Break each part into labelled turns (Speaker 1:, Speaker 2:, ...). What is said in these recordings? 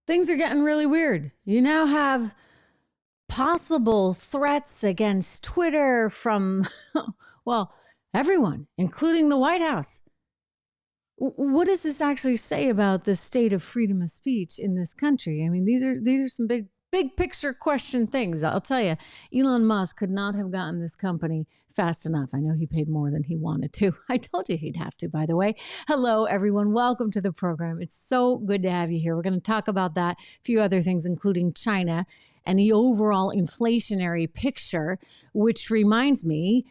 Speaker 1: things are getting really weird. You now have possible threats against Twitter from, well, everyone, including the White House. What does this actually say about the state of freedom of speech in this country? I mean, these are some big picture question things. I'll tell you, Elon Musk could not have gotten this company fast enough. I know he paid more than he wanted to. I told you he'd have to, by the way. Hello, everyone. Welcome to the program. It's so good to have you here. We're going to talk about that, a few other things, including China and the overall inflationary picture, which reminds me,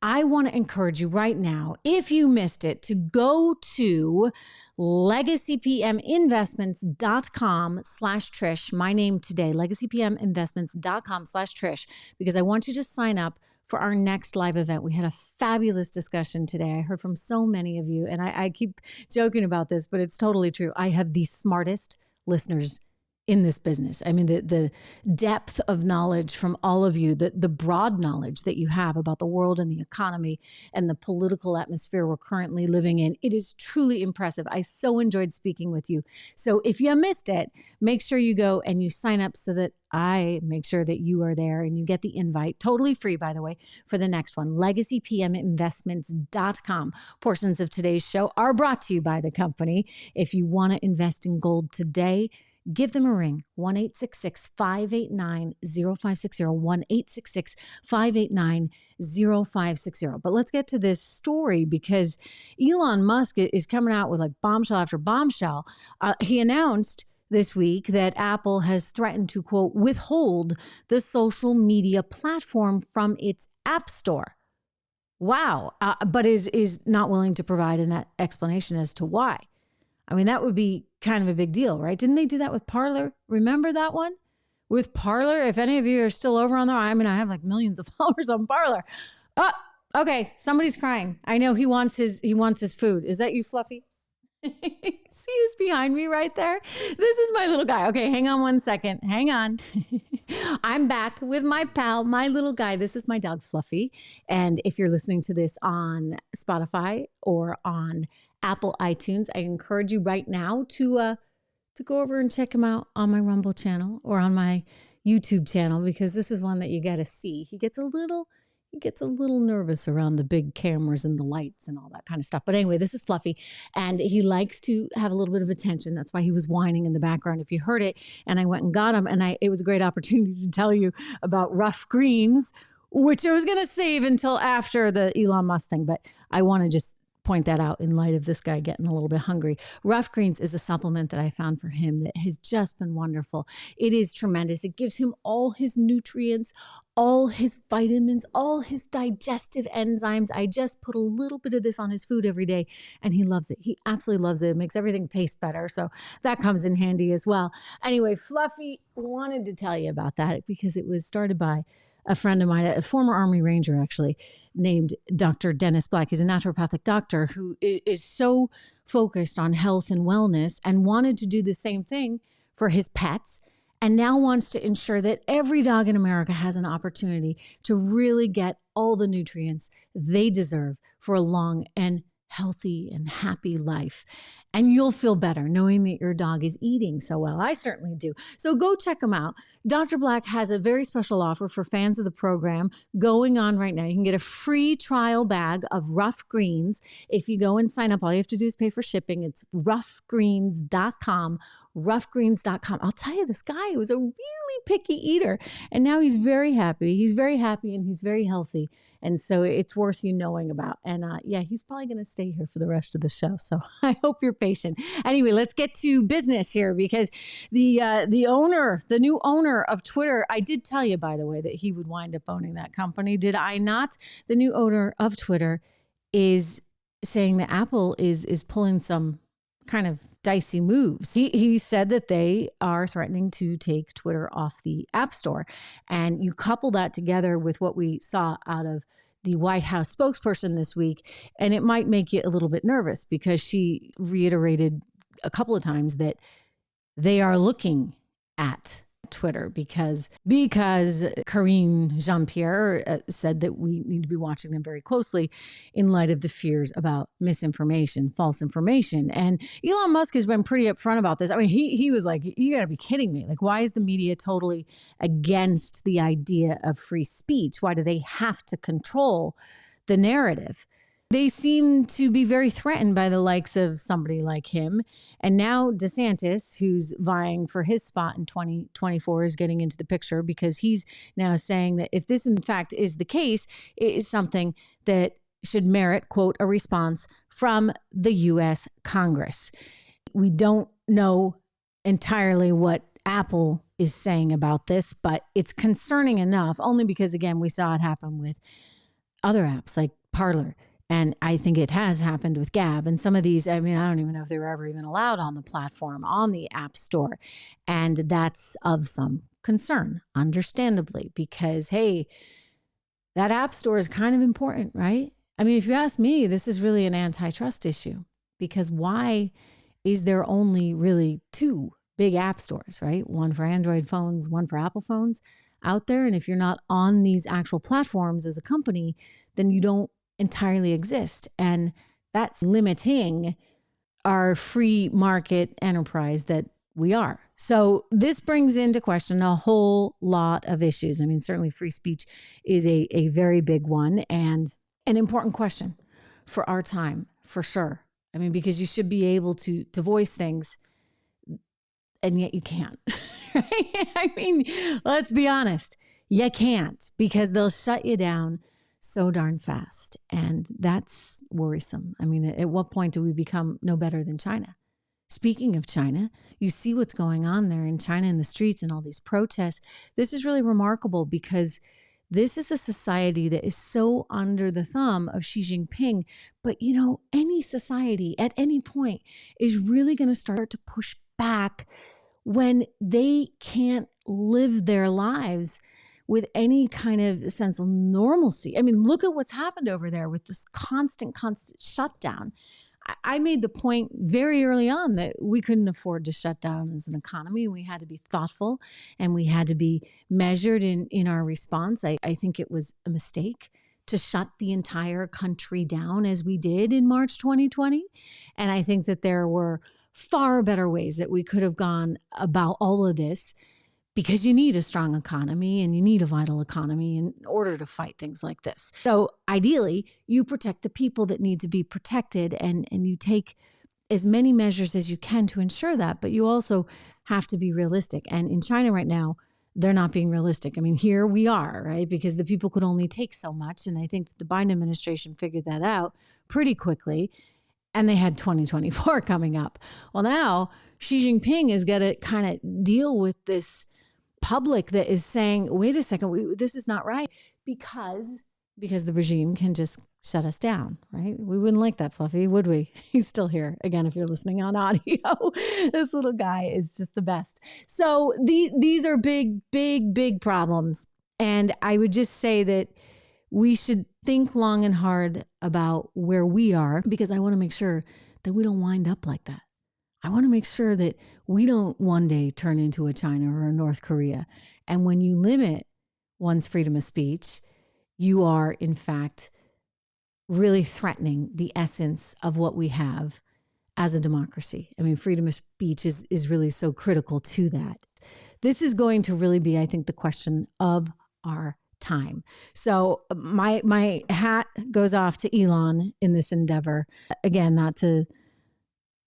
Speaker 1: I want to encourage you right now, if you missed it, to go to legacypminvestments.com/Trish, my name today, legacypminvestments.com/Trish, because I want you to sign up for our next live event. We had a fabulous discussion today. I heard from so many of you, and I keep joking about this, but it's totally true. I have the smartest listeners in this business. I mean, the depth of knowledge from all of you, the broad knowledge that you have about the world and the economy and the political atmosphere we're currently living in, it is truly impressive. I so enjoyed speaking with you. So if you missed it, make sure you go and you sign up so that I make sure that you are there and you get the invite, totally free, by the way, for the next one, legacypminvestments.com. Portions of today's show are brought to you by the company. If you want to invest in gold today, give them a ring, 1-866-589-0560, 1-866-589-0560. But let's get to this story because Elon Musk is coming out with like bombshell after bombshell. He announced this week that Apple has threatened to, quote, withhold the social media platform from its app store. Wow. But is not willing to provide an explanation as to why. I mean, that would be kind of a big deal, right? Didn't they do that with Parler? Remember that one? With Parler, if any of you are still over on there, I mean, I have like millions of followers on Parler. Oh, okay, somebody's crying. I know he wants his food. Is that you, Fluffy? See who's behind me right there? This is my little guy. Okay, hang on one second. Hang on. I'm back with my pal, my little guy. This is my dog, Fluffy. And if you're listening to this on Spotify or on Apple iTunes, I encourage you right now to go over and check him out on my Rumble channel or on my YouTube channel, because this is one that you got to see. He gets a little nervous around the big cameras and the lights and all that kind of stuff. But anyway, this is Fluffy, and he likes to have a little bit of attention. That's why he was whining in the background. If you heard it, and I went and got him, and it was a great opportunity to tell you about rough greens, which I was going to save until after the Elon Musk thing, but I want to just point that out in light of this guy getting a little bit hungry. Rough Greens is a supplement that I found for him that has just been wonderful. It is tremendous. It gives him all his nutrients, all his vitamins, all his digestive enzymes. I just put a little bit of this on his food every day, and he loves it. He absolutely loves it. It makes everything taste better. So that comes in handy as well. Anyway, Fluffy wanted to tell you about that because it was started by a friend of mine, a former Army Ranger, actually, named Dr. Dennis Black. He's a naturopathic doctor who is so focused on health and wellness and wanted to do the same thing for his pets, and now wants to ensure that every dog in America has an opportunity to really get all the nutrients they deserve for a long and healthy and happy life. And you'll feel better knowing that your dog is eating so well. I certainly do. So go check him out. Dr. Black has a very special offer for fans of the program going on right now. You can get a free trial bag of Rough Greens. If you go and sign up, all you have to do is pay for shipping. It's roughgreens.com. roughgreens.com. I'll tell you, this guy was a really picky eater, and now he's very happy. He's very happy and he's very healthy. And so it's worth you knowing about. And yeah, he's probably going to stay here for the rest of the show. So I hope you're patient. Anyway, let's get to business here, because the new owner of Twitter, I did tell you, by the way, that he would wind up owning that company. Did I not? The new owner of Twitter is saying that Apple is pulling some kind of dicey moves. He said that they are threatening to take Twitter off the App Store. And you couple that together with what we saw out of the White House spokesperson this week, and it might make you a little bit nervous, because she reiterated a couple of times that they are looking at Twitter because Karine Jean-Pierre said that we need to be watching them very closely in light of the fears about misinformation, false information. And Elon Musk has been pretty upfront about this. I mean, he was like, you got to be kidding me. Like, why is the media totally against the idea of free speech? Why do they have to control the narrative? They seem to be very threatened by the likes of somebody like him. And now DeSantis, who's vying for his spot in 2024, is getting into the picture because he's now saying that if this in fact is the case, it is something that should merit, quote, a response from the U.S. Congress. We don't know entirely what Apple is saying about this, but it's concerning enough, only because, again, we saw it happen with other apps like Parler. And I think it has happened with Gab and some of these. I mean, I don't even know if they were ever even allowed on the platform, on the App Store. And that's of some concern, understandably, because, hey, that App Store is kind of important, right? I mean, if you ask me, this is really an antitrust issue, because why is there only really two big app stores, right? One for Android phones, one for Apple phones out there. And if you're not on these actual platforms as a company, then you don't entirely exist. And that's limiting our free market enterprise that we are. So this brings into question a whole lot of issues. I mean, certainly free speech is a very big one and an important question for our time, for sure. I mean, because you should be able to voice things, and yet you can't. Right? I mean, let's be honest. You can't, because they'll shut you down so darn fast. And that's worrisome. I mean, at what point do we become no better than China? Speaking of China, you see what's going on there in China in the streets and all these protests. This is really remarkable because this is a society that is so under the thumb of Xi Jinping. But, you know, any society at any point is really going to start to push back when they can't live their lives with any kind of sense of normalcy. I mean, look at what's happened over there with this constant shutdown. I made the point very early on that we couldn't afford to shut down as an economy. We had to be thoughtful and we had to be measured in our response. I think it was a mistake to shut the entire country down as we did in March 2020. And I think that there were far better ways that we could have gone about all of this, because you need a strong economy and you need a vital economy in order to fight things like this. So ideally, you protect the people that need to be protected, and you take as many measures as you can to ensure that, but you also have to be realistic. And in China right now, they're not being realistic. I mean, here we are, right? Because the people could only take so much. And I think that the Biden administration figured that out pretty quickly. And they had 2024 coming up. Well, now Xi Jinping has got to kind of deal with this public that is saying, wait a second, this is not right, because the regime can just shut us down, right? We wouldn't like that, Fluffy, would we? He's still here. Again, if you're listening on audio, this little guy is just the best. So these are big problems. And I would just say that we should think long and hard about where we are, because I want to make sure that we don't wind up like that. I want to make sure that we don't one day turn into a China or a North Korea. And when you limit one's freedom of speech, you are, in fact, really threatening the essence of what we have as a democracy. I mean, freedom of speech is really so critical to that. This is going to really be, I think, the question of our time. So my hat goes off to Elon in this endeavor. Again, not to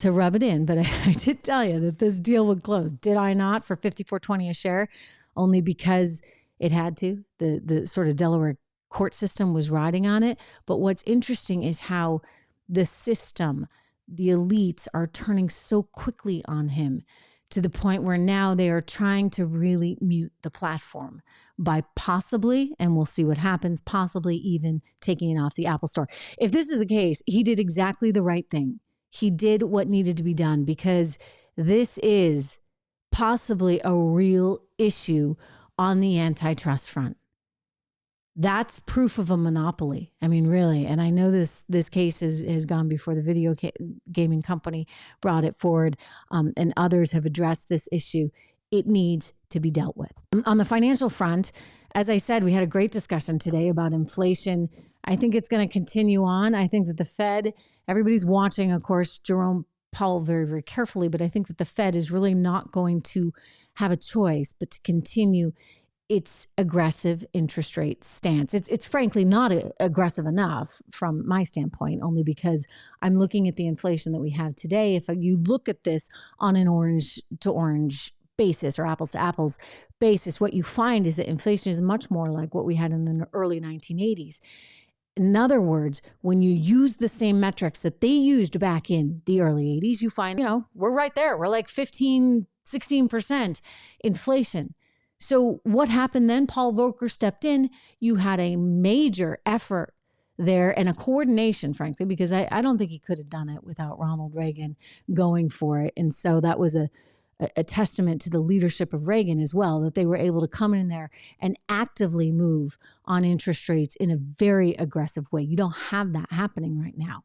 Speaker 1: rub it in, but I did tell you that this deal would close. Did I not, for $54.20 a share? Only because it had to. The sort of Delaware court system was riding on it. But what's interesting is how the system, the elites, are turning so quickly on him, to the point where now they are trying to really mute the platform by possibly, and we'll see what happens, possibly even taking it off the Apple Store. If this is the case, he did exactly the right thing. He did what needed to be done, because this is possibly a real issue on the antitrust front. That's proof of a monopoly. I mean, really. And I know this case has gone before the video gaming company brought it forward, and others have addressed this issue. It needs to be dealt with. On the financial front, as I said, we had a great discussion today about inflation. I think it's going to continue on. I think that the Fed, everybody's watching, of course, Jerome Powell very, very carefully, but I think that the Fed is really not going to have a choice but to continue its aggressive interest rate stance. It's frankly not aggressive enough from my standpoint, only because I'm looking at the inflation that we have today. If you look at this on an orange to orange basis or apples to apples basis, what you find is that inflation is much more like what we had in the early 1980s. In other words, when you use the same metrics that they used back in the early 80s, you find, we're right there. We're like 15, 16% inflation. So what happened then? Paul Volcker stepped in. You had a major effort there and a coordination, frankly, because I don't think he could have done it without Ronald Reagan going for it. And so that was a testament to the leadership of Reagan as well, that they were able to come in there and actively move on interest rates in a very aggressive way. You don't have that happening right now.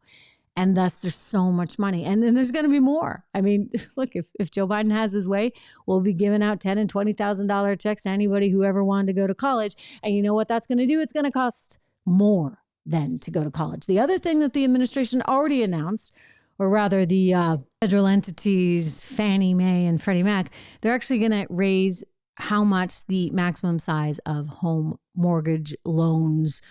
Speaker 1: And thus there's so much money. And then there's going to be more. I mean, look, if Joe Biden has his way, we'll be giving out $10,000 and $20,000 checks to anybody who ever wanted to go to college. And you know what that's going to do? It's going to cost more than to go to college. The other thing that the administration already announced, or rather the federal entities, Fannie Mae and Freddie Mac, they're actually going to raise how much the maximum size of home mortgage loans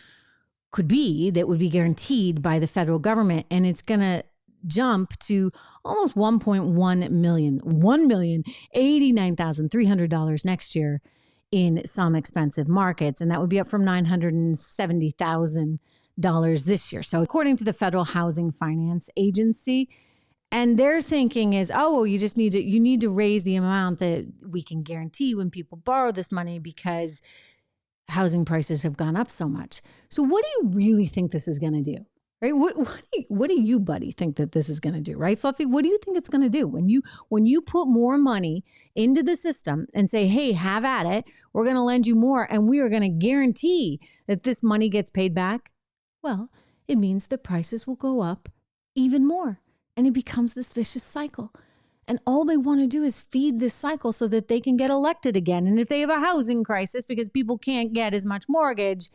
Speaker 1: could be that would be guaranteed by the federal government. And it's going to jump to almost 1.1 million, $1,089,300 next year in some expensive markets. And that would be up from $970,000 this year. So according to the Federal Housing Finance Agency, and their thinking is, you need to raise the amount that we can guarantee when people borrow this money because housing prices have gone up so much. So what do you really think this is going to do? Right? What do you, buddy, think that this is going to do? Right, Fluffy? What do you think it's going to do when you put more money into the system and say, hey, have at it. We're going to lend you more and we are going to guarantee that this money gets paid back. Well, it means the prices will go up even more and it becomes this vicious cycle. And all they want to do is feed this cycle so that they can get elected again. And if they have a housing crisis because people can't get as much mortgage,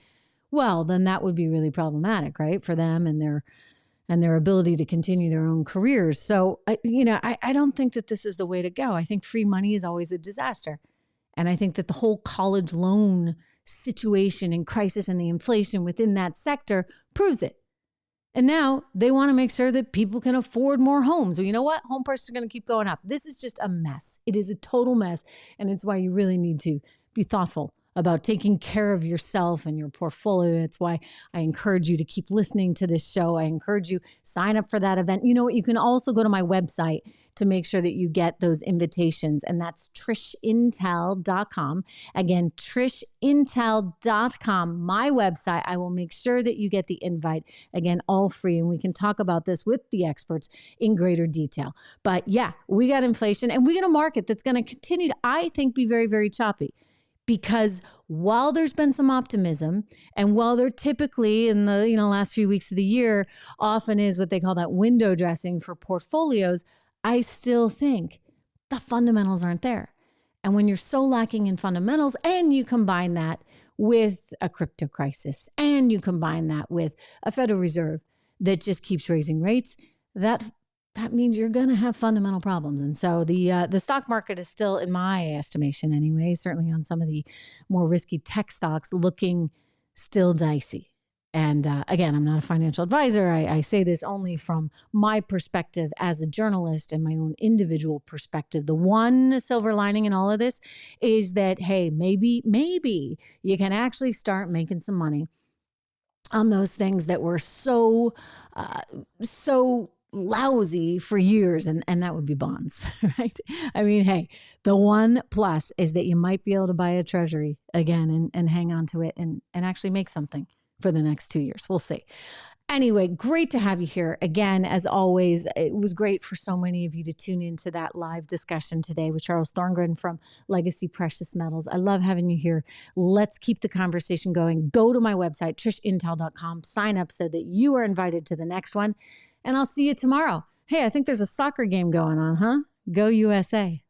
Speaker 1: well, then that would be really problematic, right, for them and their ability to continue their own careers. So, I don't think that this is the way to go. I think free money is always a disaster. And I think that the whole college loan situation and crisis and the inflation within that sector proves it. And now they want to make sure that people can afford more homes. Well, you know what? Home prices are going to keep going up. This is just a mess. It is a total mess. And it's why you really need to be thoughtful about taking care of yourself and your portfolio. It's why I encourage you to keep listening to this show. I encourage you, sign up for that event. You know what? You can also go to my website to make sure that you get those invitations. And that's trishintel.com. Again, trishintel.com, my website. I will make sure that you get the invite. Again, all free. And we can talk about this with the experts in greater detail. But yeah, we got inflation and we got a market that's going to continue to, I think, be very, very choppy. Because while there's been some optimism and while there typically in the last few weeks of the year often is what they call that window dressing for portfolios, I still think the fundamentals aren't there. And when you're so lacking in fundamentals and you combine that with a crypto crisis and you combine that with a Federal Reserve that just keeps raising rates, that means you're going to have fundamental problems. And so the stock market is still, in my estimation anyway, certainly on some of the more risky tech stocks, looking still dicey. And again, I'm not a financial advisor. I say this only from my perspective as a journalist and my own individual perspective. The one silver lining in all of this is that, hey, maybe you can actually start making some money on those things that were so lousy for years, and that would be bonds, right? I mean, hey, the one plus is that you might be able to buy a treasury again and hang on to it and actually make something for the next 2 years. We'll see. Anyway, great to have you here. Again, as always, it was great for so many of you to tune into that live discussion today with Charles Thorngren from Legacy Precious Metals. I love having you here. Let's keep the conversation going. Go to my website, trishintel.com, sign up so that you are invited to the next one. And I'll see you tomorrow. Hey, I think there's a soccer game going on, huh? Go USA.